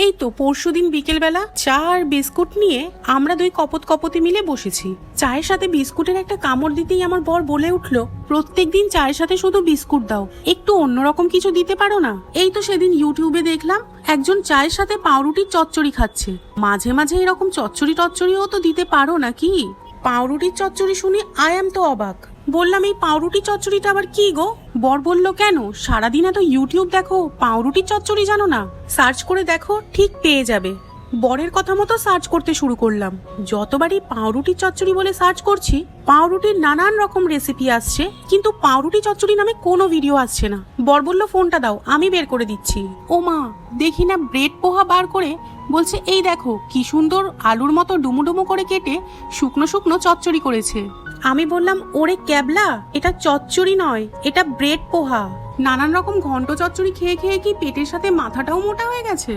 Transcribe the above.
এই তো পরশুদিন বিকেলবেলা চা আর বিস্কুট নিয়ে আমরা দুই কপতি মিলে বসেছি। চায়ের সাথে বিস্কুটের একটা কামড় দিতেই আমার বর বলে উঠলো, প্রত্যেকদিন চায়ের সাথে শুধু বিস্কুট দাও, একটু অন্যরকম কিছু দিতে পারো না? এই তো সেদিন ইউটিউবে দেখলাম একজন চায়ের সাথে পাউরুটির চচ্চড়ি খাচ্ছে। মাঝে মাঝে এরকম চচ্চড়িও তো দিতে পারো নাকি? পাউরুটির চচ্চড়ি শুনে আই এম তো অবাক। বললাম, এই পাউরুটি চচ্চড়িটা আবার কি গো? বর বলল, কেন সারাদিন এত ইউটিউব দেখো, পাউরুটি চচ্চড়ি জানো না? সার্চ করে দেখো, ঠিক পেয়ে যাবে। বরের কথা মতো সার্চ করতে শুরু করলাম। যতবারই পাউরুটি চচ্চড়ি বলে সার্চ করছি, পাউরুটির নানান রকম রেসিপি আসছে, কিন্তু পাউরুটি চচ্চড়ি নামে কোনো ভিডিও আসছে না। বর বলল, ফোনটা দাও, আমি বের করে দিচ্ছি। ও মা, দেখি না ব্রেড পোহা বার করে বলছে, এই দেখো কি সুন্দর আলুর মতো ডুমো করে কেটে শুকনো শুকনো চচ্চড়ি করেছে। আমি বললাম, ওরে ক্যাবলা, এটা চচ্চড়ি নয়, এটা ব্রেড পোহা। নানান রকম ঘন্ট চচ্চড়ি খেয়ে খেয়ে কি পেটের সাথে মাথাটাও মোটা হয়ে গেছে?